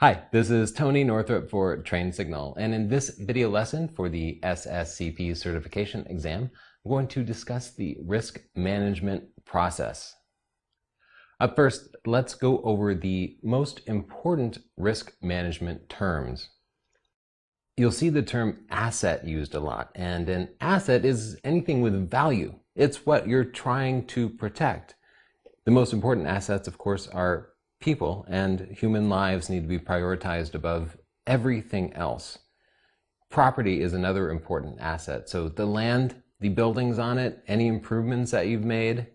Hi, this is Tony Northrup for Train Signal, and in this video lesson for the SSCP certification exam, I'm going to discuss the risk management process. Up first, let's go over the most important risk management terms. You'll see the term asset used a lot, and an asset is anything with value. It's what you're trying to protect. The most important assets, of course, are people, and human lives need to be prioritized above everything else. Property is another important asset. So the land, the buildings on it, any improvements that you've made,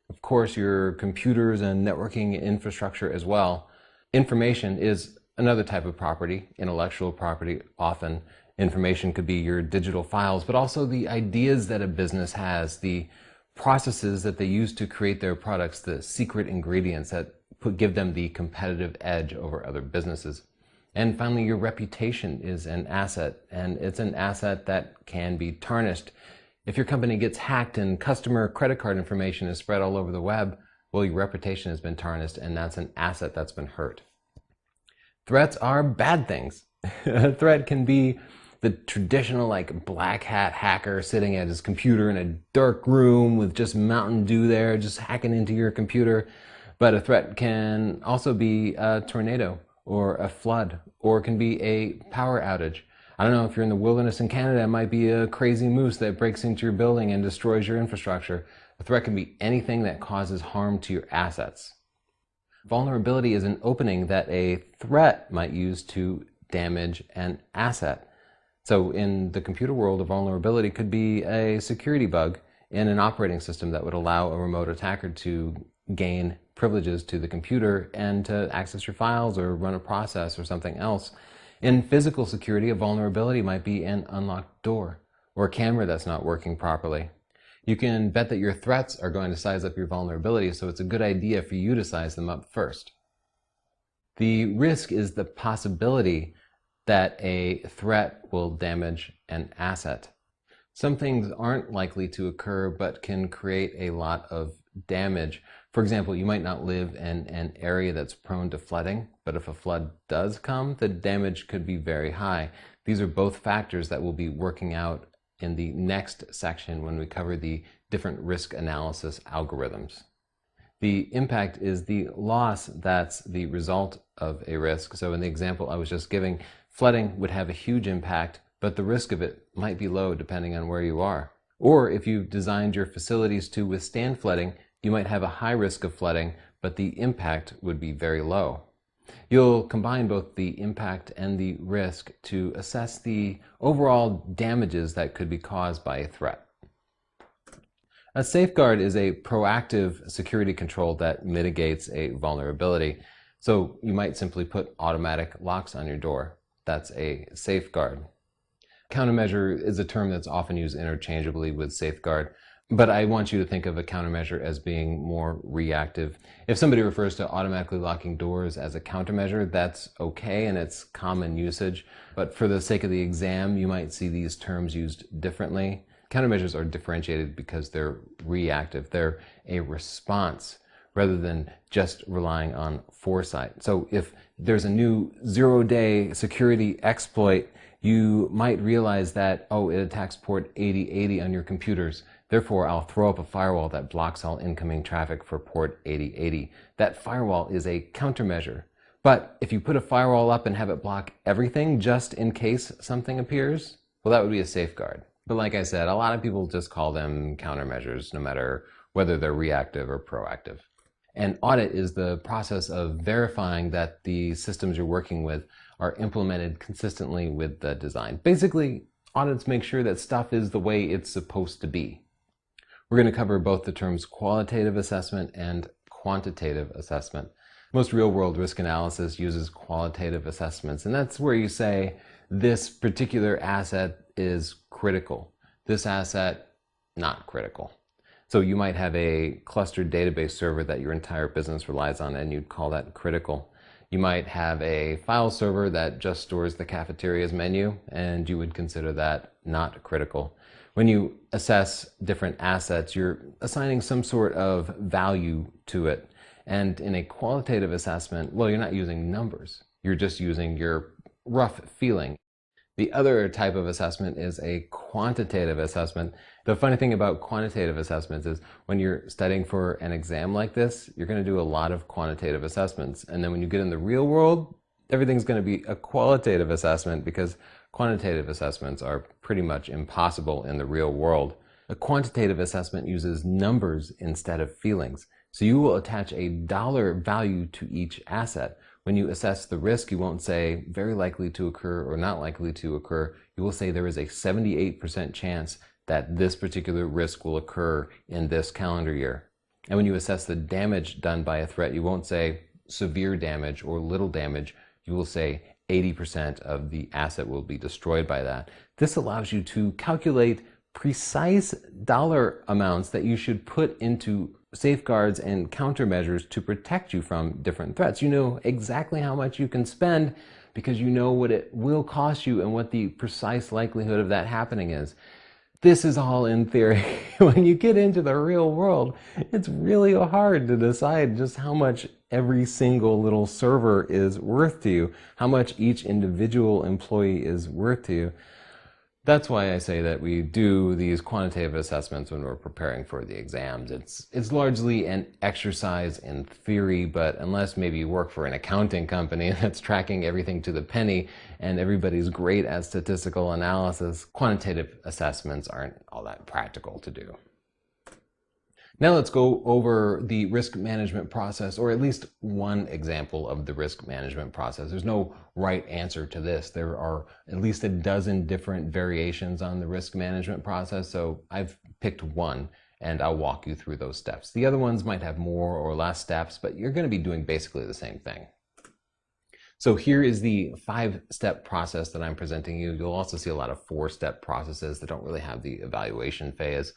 of course your computers and networking infrastructure as well. Information is another type of property, intellectual property often. Information could be your digital files, but also the ideas that a business has, the processes that they use to create their products, the secret ingredients that give them the competitive edge over other businesses. And finally, your reputation is an asset, and it's an asset that can be tarnished. If your company gets hacked and customer credit card information is spread all over the web, well, your reputation has been tarnished, and that's an asset that's been hurt. Threats are bad things. A threat can be the traditional black hat hacker sitting at his computer in a dark room with just Mountain Dew there, just hacking into your computer. But a threat can also be a tornado or a flood, or it can be a power outage. I don't know, if you're in the wilderness in Canada, it might be a crazy moose that breaks into your building and destroys your infrastructure. A threat can be anything that causes harm to your assets. Vulnerability is an opening that a threat might use to damage an asset. So in the computer world, a vulnerability could be a security bug in an operating system that would allow a remote attacker to gain privileges to the computer and to access your files or run a process or something else. In physical security, a vulnerability might be an unlocked door or a camera that's not working properly. You can bet that your threats are going to size up your vulnerabilities, so it's a good idea for you to size them up first. The risk is the possibility that a threat will damage an asset. Some things aren't likely to occur but can create a lot of damage. For example, you might not live in an area that's prone to flooding, but if a flood does come, the damage could be very high. These are both factors that we'll be working out in the next section when we cover the different risk analysis algorithms. The impact is the loss that's the result of a risk. So in the example I was just giving, flooding would have a huge impact, but the risk of it might be low depending on where you are. Or if you've designed your facilities to withstand flooding, you might have a high risk of flooding, but the impact would be very low. You'll combine both the impact and the risk to assess the overall damages that could be caused by a threat. A safeguard is a proactive security control that mitigates a vulnerability. So you might simply put automatic locks on your door. That's a safeguard. Countermeasure is a term that's often used interchangeably with safeguard, but I want you to think of a countermeasure as being more reactive. If somebody refers to automatically locking doors as a countermeasure, that's okay and it's common usage, but for the sake of the exam, you might see these terms used differently. Countermeasures are differentiated because they're reactive. They're a response rather than just relying on foresight. So if there's a new zero-day security exploit, you might realize that, oh, it attacks port 8080 on your computers. Therefore, I'll throw up a firewall that blocks all incoming traffic for port 8080. That firewall is a countermeasure. But if you put a firewall up and have it block everything just in case something appears, well, that would be a safeguard. But like I said, a lot of people just call them countermeasures, no matter whether they're reactive or proactive. An audit is the process of verifying that the systems you're working with are implemented consistently with the design. Basically, audits make sure that stuff is the way it's supposed to be. We're going to cover both the terms qualitative assessment and quantitative assessment. Most real-world risk analysis uses qualitative assessments, and that's where you say this particular asset is critical, this asset not critical. So you might have a clustered database server that your entire business relies on, and you'd call that critical. You might have a file server that just stores the cafeteria's menu, and you would consider that not critical. When you assess different assets, you're assigning some sort of value to it. And in a qualitative assessment, well, you're not using numbers. You're just using your rough feeling. The other type of assessment is a quantitative assessment. The funny thing about quantitative assessments is when you're studying for an exam like this, you're going to do a lot of quantitative assessments. And then when you get in the real world, everything's going to be a qualitative assessment because quantitative assessments are pretty much impossible in the real world. A quantitative assessment uses numbers instead of feelings. So you will attach a dollar value to each asset. When you assess the risk, you won't say very likely to occur or not likely to occur. You will say there is a 78% chance that this particular risk will occur in this calendar year. And when you assess the damage done by a threat, you won't say severe damage or little damage. You will say 80% of the asset will be destroyed by that. This allows you to calculate precise dollar amounts that you should put into safeguards and countermeasures to protect you from different threats. You know exactly how much you can spend because you know what it will cost you and what the precise likelihood of that happening is. This is all in theory. When you get into the real world, it's really hard to decide just how much every single little server is worth to you, how much each individual employee is worth to you. That's why I say that we do these quantitative assessments when we're preparing for the exams. It's largely an exercise in theory, but unless maybe you work for an accounting company that's tracking everything to the penny and everybody's great at statistical analysis, quantitative assessments aren't all that practical to do. Now let's go over the risk management process, or at least one example of the risk management process. There's no right answer to this. There are at least a dozen different variations on the risk management process, so I've picked one and I'll walk you through those steps. The other ones might have more or less steps, but you're going to be doing basically the same thing. So here is the 5-step process that I'm presenting you. You'll also see a lot of 4-step processes that don't really have the evaluation phase.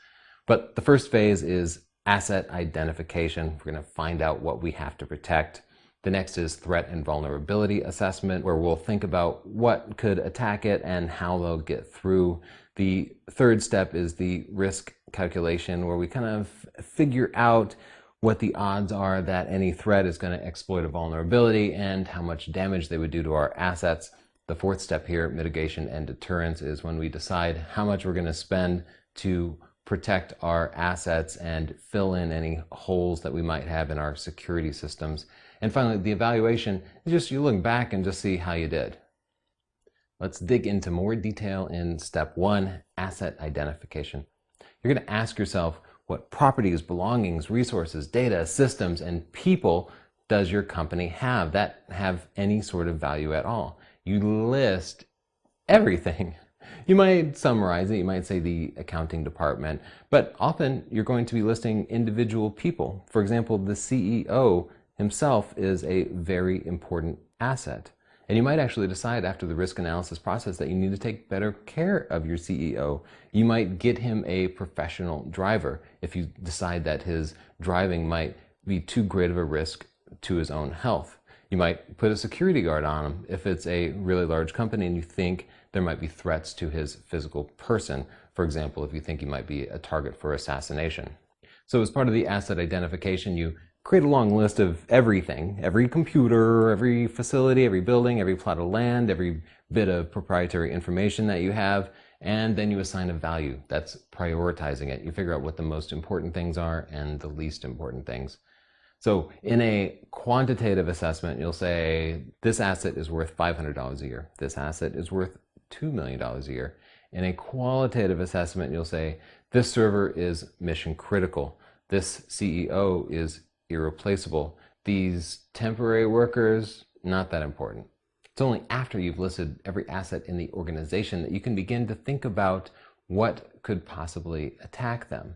But the first phase is asset identification. We're going to find out what we have to protect. The next is threat and vulnerability assessment, where we'll think about what could attack it and how they'll get through. The third step is the risk calculation, where we kind of figure out what the odds are that any threat is going to exploit a vulnerability and how much damage they would do to our assets. The fourth step here, mitigation and deterrence, is when we decide how much we're going to spend to protect our assets and fill in any holes that we might have in our security systems. And finally, the evaluation is just you look back and just see how you did. Let's dig into more detail in step 1, asset identification. You're going to ask yourself what properties, belongings, resources, data, systems, and people does your company have that have any sort of value at all. You list everything. You might summarize it, you might say the accounting department, but often you're going to be listing individual people. For example, the CEO himself is a very important asset. And you might actually decide after the risk analysis process that you need to take better care of your CEO. You might get him a professional driver if you decide that his driving might be too great of a risk to his own health. You might put a security guard on him if it's a really large company and you think there might be threats to his physical person. For example, if you think he might be a target for assassination. So as part of the asset identification, you create a long list of everything, every computer, every facility, every building, every plot of land, every bit of proprietary information that you have, and then you assign a value. That's prioritizing it. You figure out what the most important things are and the least important things. So in a quantitative assessment, you'll say this asset is worth $500 a year. This asset is worth $2 million a year. In a qualitative assessment, you'll say this server is mission critical. This CEO is irreplaceable. These temporary workers, not that important. It's only after you've listed every asset in the organization that you can begin to think about what could possibly attack them.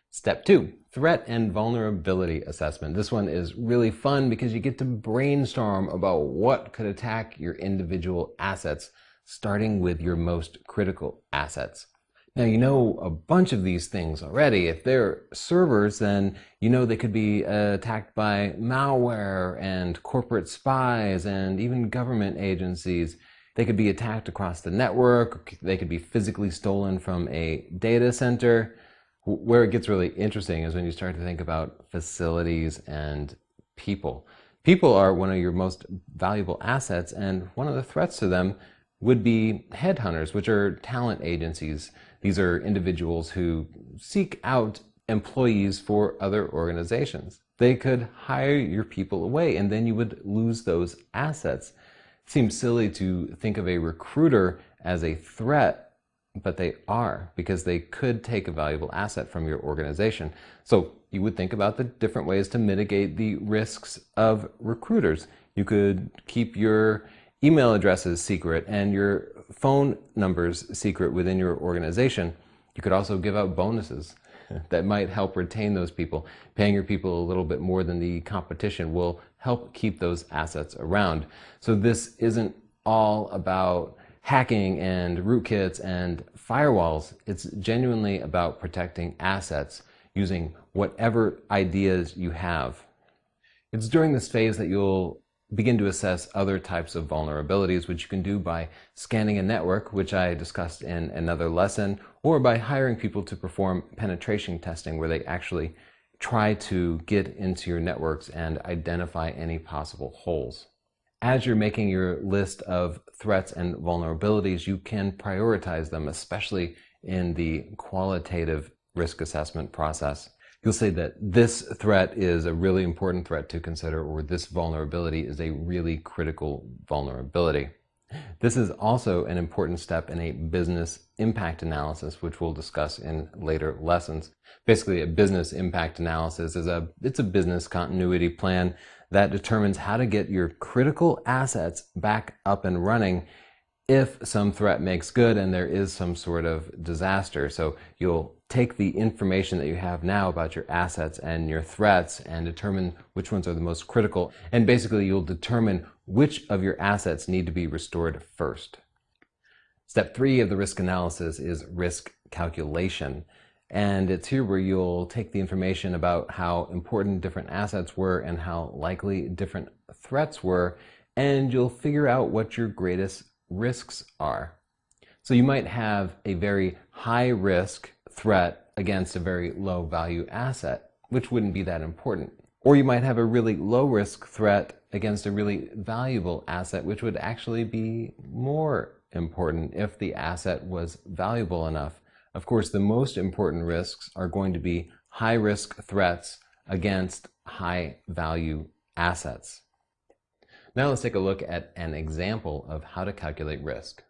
Step 2, threat and vulnerability assessment. This one is really fun because you get to brainstorm about what could attack your individual assets, starting with your most critical assets. Now, you know a bunch of these things already. If they're servers, then you know they could be attacked by malware and corporate spies and even government agencies. They could be attacked across the network. They could be physically stolen from a data center. Where it gets really interesting is when you start to think about facilities and people. People are one of your most valuable assets, and one of the threats to them would be headhunters, which are talent agencies. These are individuals who seek out employees for other organizations. They could hire your people away, and then you would lose those assets. It seems silly to think of a recruiter as a threat, but they are, because they could take a valuable asset from your organization. So you would think about the different ways to mitigate the risks of recruiters. You could keep your email addresses secret and your phone numbers secret within your organization. You could also give out bonuses that might help retain those people. Paying your people a little bit more than the competition will help keep those assets around. So this isn't all about hacking and rootkits and firewalls. It's genuinely about protecting assets using whatever ideas you have. It's during this phase that you'll begin to assess other types of vulnerabilities, which you can do by scanning a network, which I discussed in another lesson, or by hiring people to perform penetration testing, where they actually try to get into your networks and identify any possible holes. As you're making your list of threats and vulnerabilities, you can prioritize them, especially in the qualitative risk assessment process. You'll say that this threat is a really important threat to consider, or this vulnerability is a really critical vulnerability. This is also an important step in a business impact analysis, which we'll discuss in later lessons. Basically, a business impact analysis is a business continuity plan that determines how to get your critical assets back up and running if some threat makes good and there is some sort of disaster. So you'll take the information that you have now about your assets and your threats and determine which ones are the most critical. And basically, you'll determine which of your assets need to be restored first. Step 3 of the risk analysis is risk calculation. And it's here where you'll take the information about how important different assets were and how likely different threats were, and you'll figure out what your greatest risks are. So you might have a very high risk threat against a very low value asset, which wouldn't be that important. Or you might have a really low risk threat against a really valuable asset, which would actually be more important if the asset was valuable enough. Of course, the most important risks are going to be high risk threats against high value assets. Now let's take a look at an example of how to calculate risk.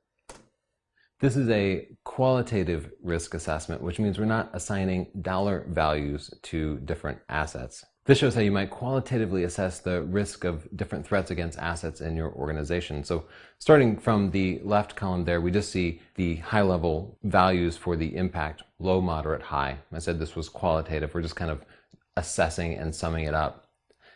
This is a qualitative risk assessment, which means we're not assigning dollar values to different assets. This shows how you might qualitatively assess the risk of different threats against assets in your organization. So starting from the left column there, we just see the high-level values for the impact: low, moderate, high. I said this was qualitative. We're just kind of assessing and summing it up.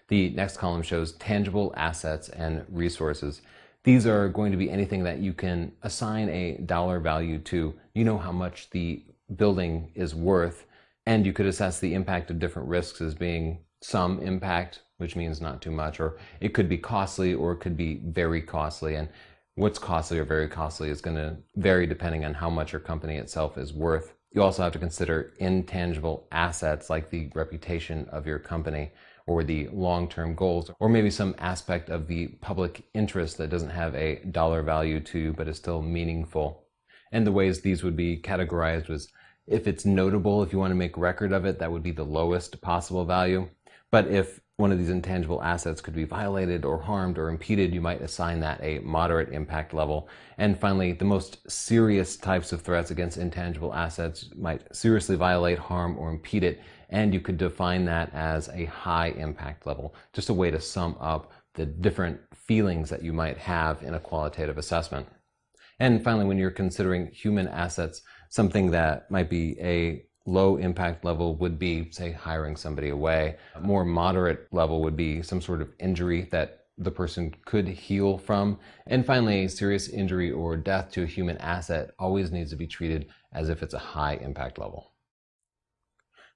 The next column shows tangible assets and resources. These are going to be anything that you can assign a dollar value to. You know how much the building is worth, and you could assess the impact of different risks as being some impact, which means not too much, or it could be costly or it could be very costly. And what's costly or very costly is going to vary depending on how much your company itself is worth. You also have to consider intangible assets like the reputation of your company, or the long-term goals, or maybe some aspect of the public interest that doesn't have a dollar value to but is still meaningful. And the ways these would be categorized was, if it's notable, if you want to make record of it, that would be the lowest possible value. But if one of these intangible assets could be violated or harmed or impeded, you might assign that a moderate impact level. And finally, the most serious types of threats against intangible assets might seriously violate, harm, or impede it, and you could define that as a high impact level. Just a way to sum up the different feelings that you might have in a qualitative assessment. And finally, when you're considering human assets, something that might be a low impact level would be, say, hiring somebody away. A more moderate level would be some sort of injury that the person could heal from. And finally, a serious injury or death to a human asset always needs to be treated as if it's a high impact level.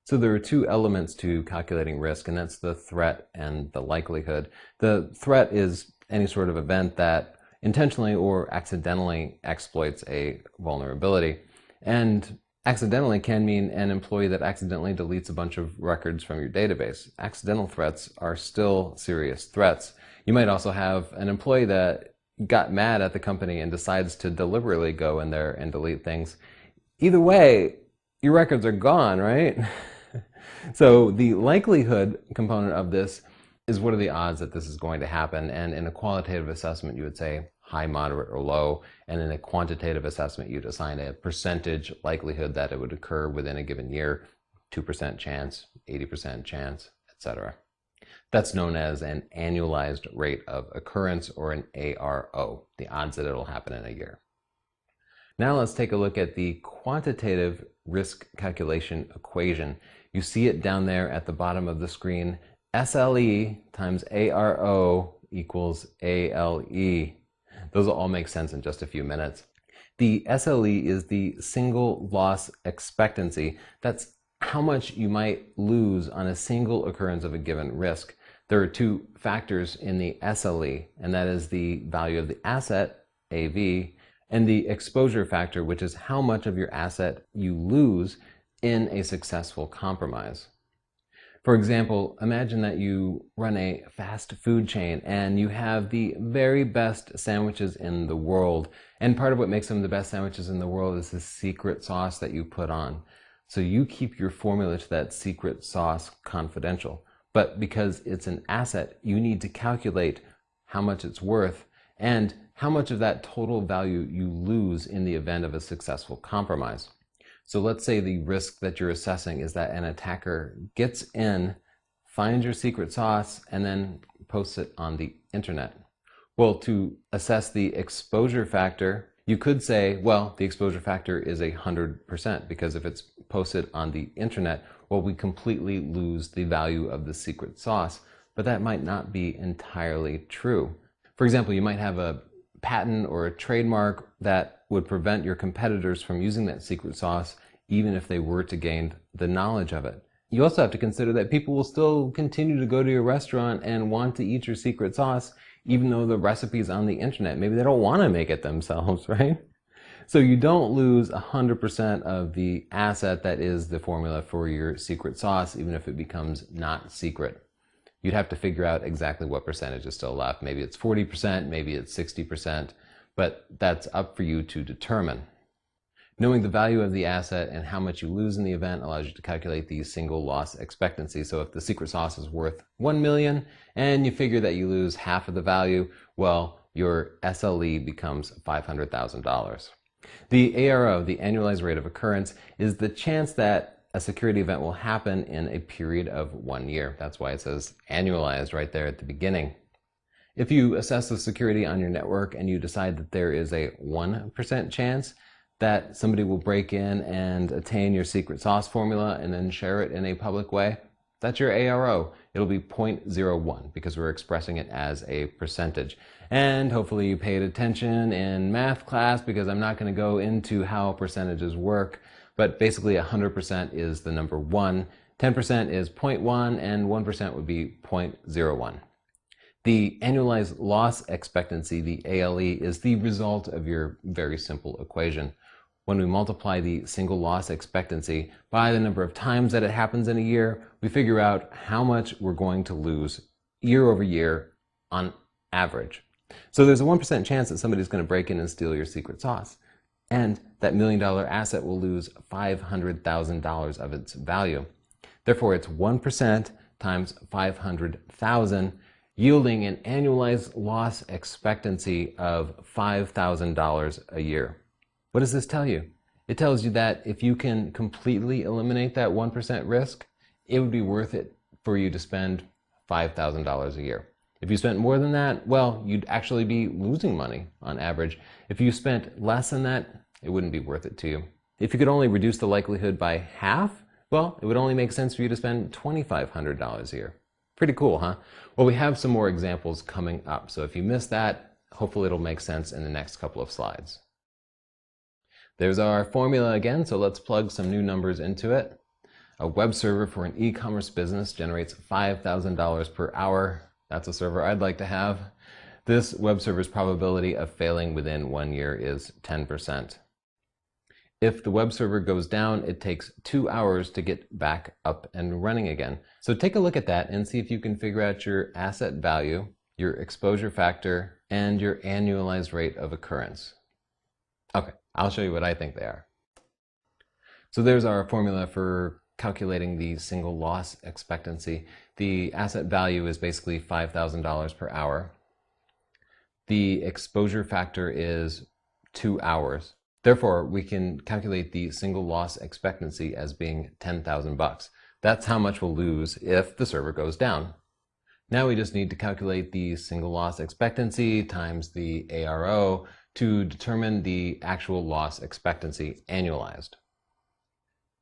So there are two elements to calculating risk, and that's the threat and the likelihood. The threat is any sort of event that intentionally or accidentally exploits a vulnerability. And Accidentally can mean an employee that accidentally deletes a bunch of records from your database. Accidental threats are still serious threats. You might also have an employee that got mad at the company and decides to deliberately go in there and delete things. Either way, your records are gone, right? So the likelihood component of this is what are the odds that this is going to happen? And in a qualitative assessment, you would say high, moderate, or low. And in a quantitative assessment, you'd assign a percentage likelihood that it would occur within a given year, 2% chance, 80% chance, etc. That's known as an annualized rate of occurrence, or an ARO, the odds that it'll happen in a year. Now let's take a look at the quantitative risk calculation equation. You see it down there at the bottom of the screen. SLE times ARO equals ALE. Those will all make sense in just a few minutes. The SLE is the single loss expectancy. That's how much you might lose on a single occurrence of a given risk. There are two factors in the SLE, and that is the value of the asset, AV, and the exposure factor, which is how much of your asset you lose in a successful compromise. For example, imagine that you run a fast food chain and you have the very best sandwiches in the world. And part of what makes them the best sandwiches in the world is the secret sauce that you put on. So you keep your formula to that secret sauce confidential. But because it's an asset, you need to calculate how much it's worth and how much of that total value you lose in the event of a successful compromise. So let's say the risk that you're assessing is that an attacker gets in, finds your secret sauce, and then posts it on the internet. Well, to assess the exposure factor, you could say, well, the exposure factor is 100%, because if it's posted on the internet, well, we completely lose the value of the secret sauce. But that might not be entirely true. For example, you might have a patent or a trademark that would prevent your competitors from using that secret sauce, even if they were to gain the knowledge of it. You also have to consider that people will still continue to go to your restaurant and want to eat your secret sauce, even though the recipe's on the internet. Maybe they don't want to make it themselves, right? So you don't lose 100% of the asset that is the formula for your secret sauce, even if it becomes not secret. You'd have to figure out exactly what percentage is still left. Maybe it's 40%, maybe it's 60%, but that's up for you to determine. Knowing the value of the asset and how much you lose in the event allows you to calculate the single loss expectancy. So if the secret sauce is worth $1 million and you figure that you lose half of the value, well, your SLE becomes $500,000. The ARO, the annualized rate of occurrence, is the chance that a security event will happen in a period of 1 year. That's why it says annualized right there at the beginning. If you assess the security on your network and you decide that there is a 1% chance that somebody will break in and attain your secret sauce formula and then share it in a public way, that's your ARO. It'll be 0.01 because we're expressing it as a percentage. And hopefully you paid attention in math class, because I'm not going to go into how percentages work. But basically 100% is the number 1, 10% is 0.1, and 1% would be 0.01. The annualized loss expectancy, the ALE, is the result of your very simple equation. When we multiply the single loss expectancy by the number of times that it happens in a year, we figure out how much we're going to lose year over year on average. So there's a 1% chance that somebody's going to break in and steal your secret sauce. And that $1 million asset will lose $500,000 of its value. Therefore, it's 1% times 500,000, yielding an annualized loss expectancy of $5,000 a year. What does this tell you? It tells you that if you can completely eliminate that 1% risk, it would be worth it for you to spend $5,000 a year. If you spent more than that, well, you'd actually be losing money on average. If you spent less than that, it wouldn't be worth it to you. If you could only reduce the likelihood by half, well, it would only make sense for you to spend $2,500 a year. Pretty cool, huh? Well, we have some more examples coming up, so if you missed that, hopefully it'll make sense in the next couple of slides. There's our formula again, so let's plug some new numbers into it. A web server for an e-commerce business generates $5,000 per hour. That's a server I'd like to have. This web server's probability of failing within 1 year is 10%. If the web server goes down, it takes 2 hours to get back up and running again. So take a look at that and see if you can figure out your asset value, your exposure factor, and your annualized rate of occurrence. Okay, I'll show you what I think they are. So there's our formula for calculating the single loss expectancy. The asset value is basically $5,000 per hour. The exposure factor is 2 hours. Therefore, we can calculate the single loss expectancy as being 10,000 bucks. That's how much we'll lose if the server goes down. Now we just need to calculate the single loss expectancy times the ARO to determine the actual loss expectancy annualized.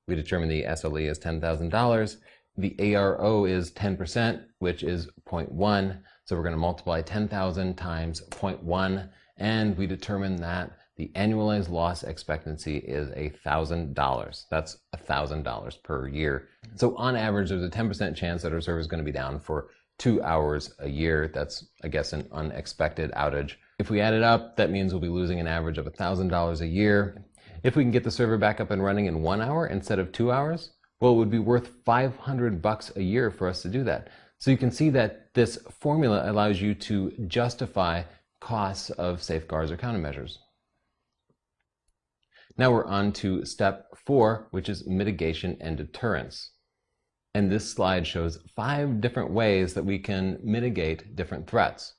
We determine the SLE as $10,000. The ARO is 10%, which is 0.1. So we're going to multiply 10,000 times 0.1, and we determine that the annualized loss expectancy is $1,000. That's $1,000 per year. So on average, there's a 10% chance that our server is going to be down for 2 hours a year. That's, I guess, an unexpected outage. If we add it up, that means we'll be losing an average of $1,000 a year. If we can get the server back up and running in 1 hour instead of 2 hours, well, it would be worth 500 bucks a year for us to do that. So you can see that this formula allows you to justify costs of safeguards or countermeasures. Now we're on to step 4, which is mitigation and deterrence. And this slide shows 5 different ways that we can mitigate different threats.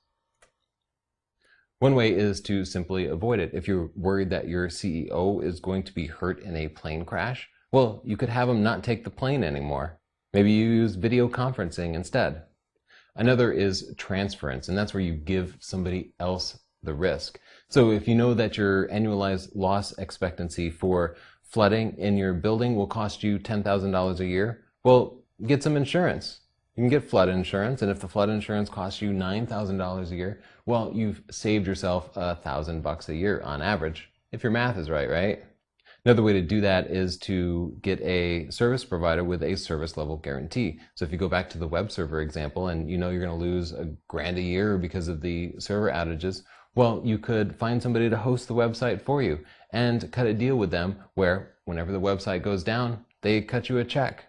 One way is to simply avoid it. If you're worried that your CEO is going to be hurt in a plane crash, well, you could have him not take the plane anymore. Maybe you use video conferencing instead. Another is transference, and that's where you give somebody else the risk. So if you know that your annualized loss expectancy for flooding in your building will cost you $10,000 a year, well, get some insurance. You can get flood insurance, and if the flood insurance costs you $9,000 a year, well, you've saved yourself $1,000 a year on average, if your math is right, right? Another way to do that is to get a service provider with a service level guarantee. So if you go back to the web server example and you know you're going to lose $1,000 a year because of the server outages, well, you could find somebody to host the website for you and cut a deal with them where whenever the website goes down, they cut you a check.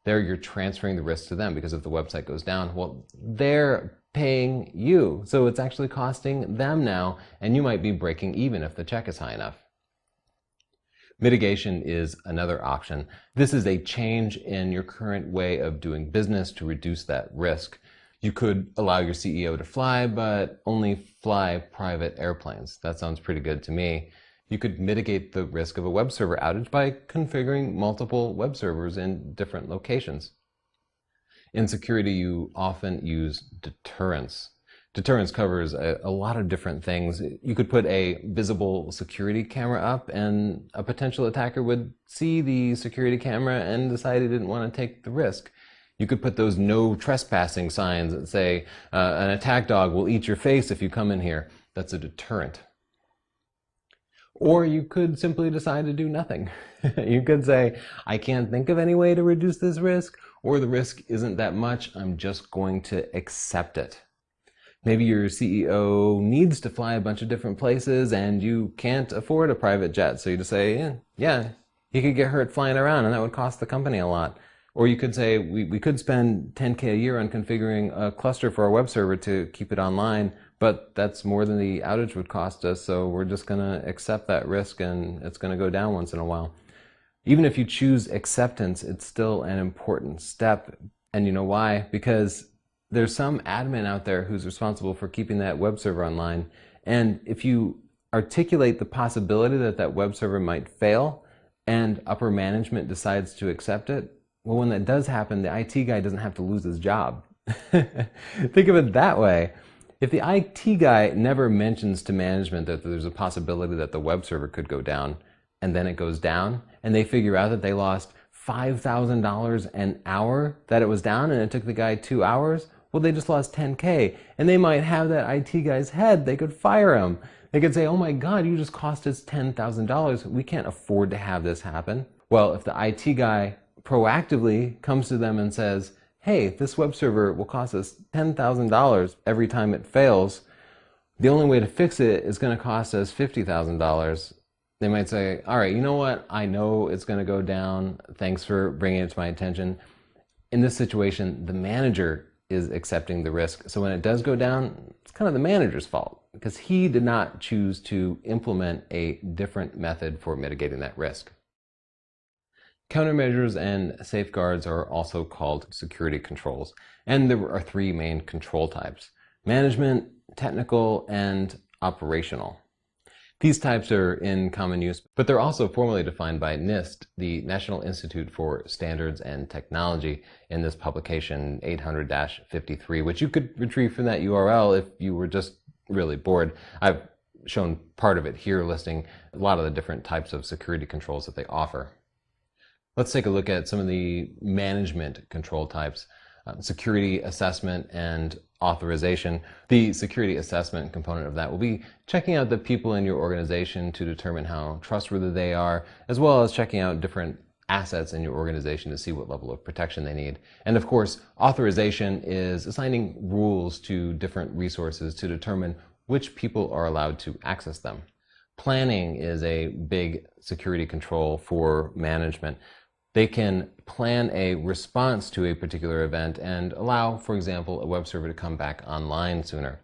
There you're transferring the risk to them because if the website goes down, well, they're paying you. So it's actually costing them now, and you might be breaking even if the check is high enough. Mitigation is another option. This is a change in your current way of doing business to reduce that risk. You could allow your CEO to fly, but only fly private airplanes. That sounds pretty good to me. You could mitigate the risk of a web server outage by configuring multiple web servers in different locations. In security, you often use deterrence. Deterrence covers a lot of different things. You could put a visible security camera up and a potential attacker would see the security camera and decide he didn't want to take the risk. You could put those no trespassing signs that say, an attack dog will eat your face if you come in here. That's a deterrent. Or you could simply decide to do nothing. You could say, I can't think of any way to reduce this risk, or the risk isn't that much, I'm just going to accept it. Maybe your CEO needs to fly a bunch of different places and you can't afford a private jet, so you just say, yeah, he could get hurt flying around and that would cost the company a lot. Or you could say, we could spend $10K a year on configuring a cluster for our web server to keep it online, but that's more than the outage would cost us, so we're just going to accept that risk and it's going to go down once in a while. Even if you choose acceptance, it's still an important step. And you know why? Because there's some admin out there who's responsible for keeping that web server online. And if you articulate the possibility that that web server might fail and upper management decides to accept it, well, when that does happen, the IT guy doesn't have to lose his job. Think of it that way. If the IT guy never mentions to management that there's a possibility that the web server could go down, and then it goes down, and they figure out that they lost $5,000 an hour that it was down, and it took the guy 2 hours, well, they just lost $10K. And they might have that IT guy's head. They could fire him. They could say, oh my God, you just cost us $10,000. We can't afford to have this happen. Well, if the IT guy proactively comes to them and says, hey, this web server will cost us $10,000 every time it fails. The only way to fix it is going to cost us $50,000. They might say, all right, you know what? I know it's going to go down. Thanks for bringing it to my attention. In this situation, the manager is accepting the risk. So when it does go down, it's kind of the manager's fault because he did not choose to implement a different method for mitigating that risk. Countermeasures and safeguards are also called security controls. And there are three main control types: management, technical, and operational. These types are in common use, but they're also formally defined by NIST, the National Institute for Standards and Technology, in this publication 800-53, which you could retrieve from that URL if you were just really bored. I've shown part of it here, listing a lot of the different types of security controls that they offer. Let's take a look at some of the management control types: security assessment and authorization. The security assessment component of that will be checking out the people in your organization to determine how trustworthy they are, as well as checking out different assets in your organization to see what level of protection they need. And of course, authorization is assigning rules to different resources to determine which people are allowed to access them. Planning is a big security control for management. They can plan a response to a particular event and allow, for example, a web server to come back online sooner.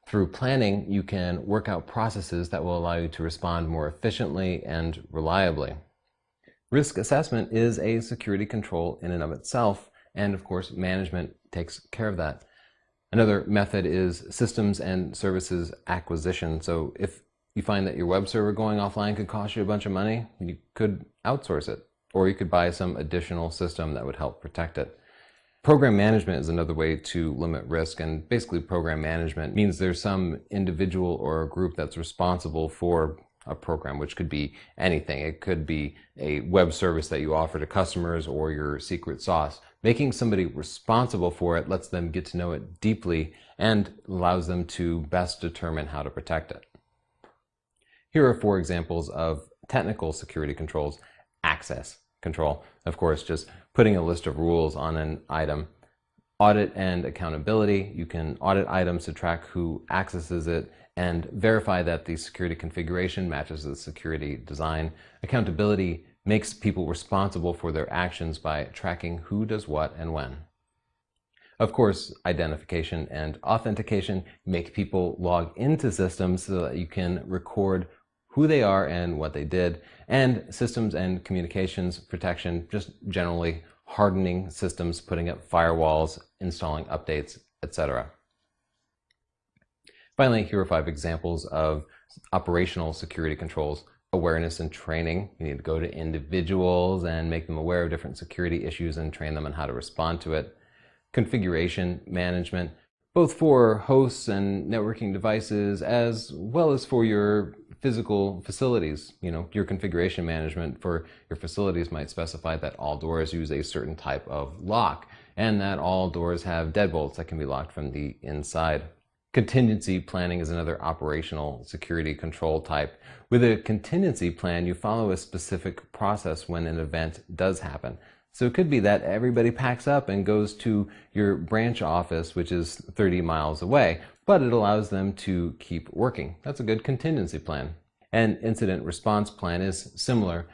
Through planning, you can work out processes that will allow you to respond more efficiently and reliably. Risk assessment is a security control in and of itself, and of course, management takes care of that. Another method is systems and services acquisition. So if you find that your web server going offline could cost you a bunch of money, you could outsource it. Or you could buy some additional system that would help protect it. Program management is another way to limit risk, and basically program management means there's some individual or a group that's responsible for a program, which could be anything. It could be a web service that you offer to customers or your secret sauce. Making somebody responsible for it lets them get to know it deeply and allows them to best determine how to protect it. Here are 4 examples of technical security controls. Access control, of course, just putting a list of rules on an item. Audit and accountability. You can audit items to track who accesses it and verify that the security configuration matches the security design. Accountability makes people responsible for their actions by tracking who does what and when. Of course, identification and authentication make people log into systems so that you can record who they are and what they did. And systems and communications protection, just generally hardening systems, putting up firewalls, installing updates, etc. Finally, here are 5 examples of operational security controls. Awareness and training. You need to go to individuals and make them aware of different security issues and train them on how to respond to it. Configuration management, both for hosts and networking devices, as well as for your physical facilities. Your configuration management for your facilities might specify that all doors use a certain type of lock and that all doors have deadbolts that can be locked from the inside. Contingency planning is another operational security control type. With a contingency plan, you follow a specific process when an event does happen. So it could be that everybody packs up and goes to your branch office, which is 30 miles away, but it allows them to keep working. That's a good contingency plan. An incident response plan is similar.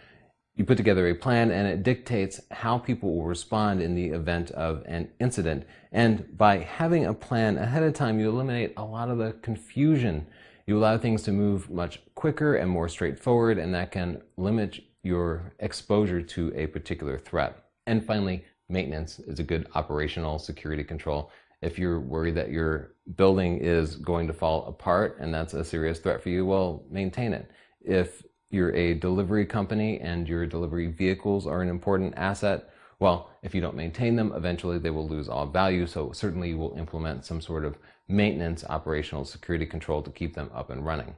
You put together a plan and it dictates how people will respond in the event of an incident. And by having a plan ahead of time, you eliminate a lot of the confusion. You allow things to move much quicker and more straightforward, and that can limit your exposure to a particular threat. And finally, maintenance is a good operational security control. If you're worried that your building is going to fall apart and that's a serious threat for you, well, maintain it. If you're a delivery company and your delivery vehicles are an important asset, well, if you don't maintain them, eventually they will lose all value. So certainly you will implement some sort of maintenance operational security control to keep them up and running.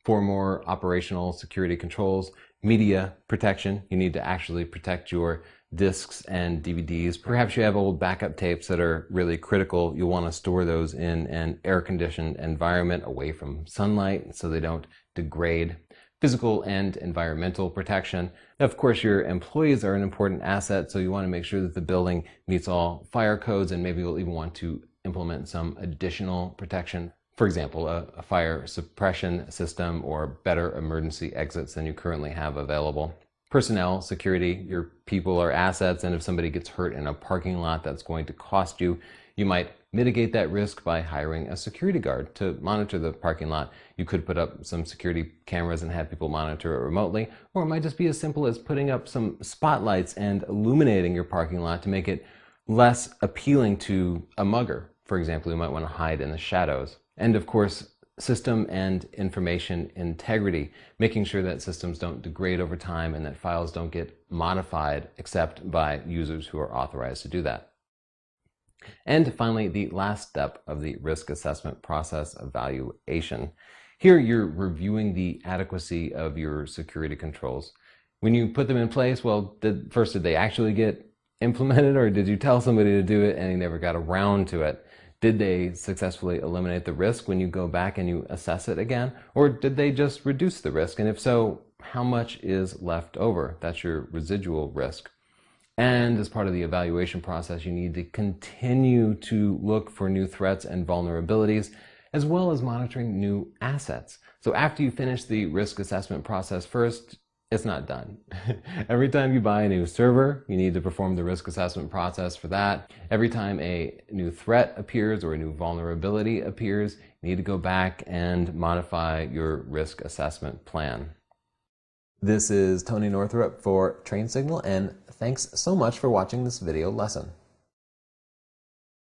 For more operational security controls, media protection, you need to actually protect your discs and DVDs. Perhaps you have old backup tapes that are really critical. You'll want to store those in an air-conditioned environment away from sunlight so they don't degrade. Physical and environmental protection. Of course, your employees are an important asset, so you want to make sure that the building meets all fire codes, and maybe you'll even want to implement some additional protection. For example, a fire suppression system or better emergency exits than you currently have available. Personnel, security, your people or assets, and if somebody gets hurt in a parking lot that's going to cost you, you might mitigate that risk by hiring a security guard to monitor the parking lot. You could put up some security cameras and have people monitor it remotely, or it might just be as simple as putting up some spotlights and illuminating your parking lot to make it less appealing to a mugger. For example, you might want to hide in the shadows. And of course, system and information integrity, making sure that systems don't degrade over time and that files don't get modified except by users who are authorized to do that. And finally, the last step of the risk assessment process, evaluation. Here you're reviewing the adequacy of your security controls. When you put them in place, well, did they actually get implemented, or did you tell somebody to do it and they never got around to it? Did they successfully eliminate the risk when you go back and you assess it again? Or did they just reduce the risk? And if so, how much is left over? That's your residual risk. And as part of the evaluation process, you need to continue to look for new threats and vulnerabilities, as well as monitoring new assets. So after you finish the risk assessment process first, it's not done. Every time you buy a new server, you need to perform the risk assessment process for that. Every time a new threat appears or a new vulnerability appears, you need to go back and modify your risk assessment plan. This is Tony Northrup for TrainSignal, and thanks so much for watching this video lesson.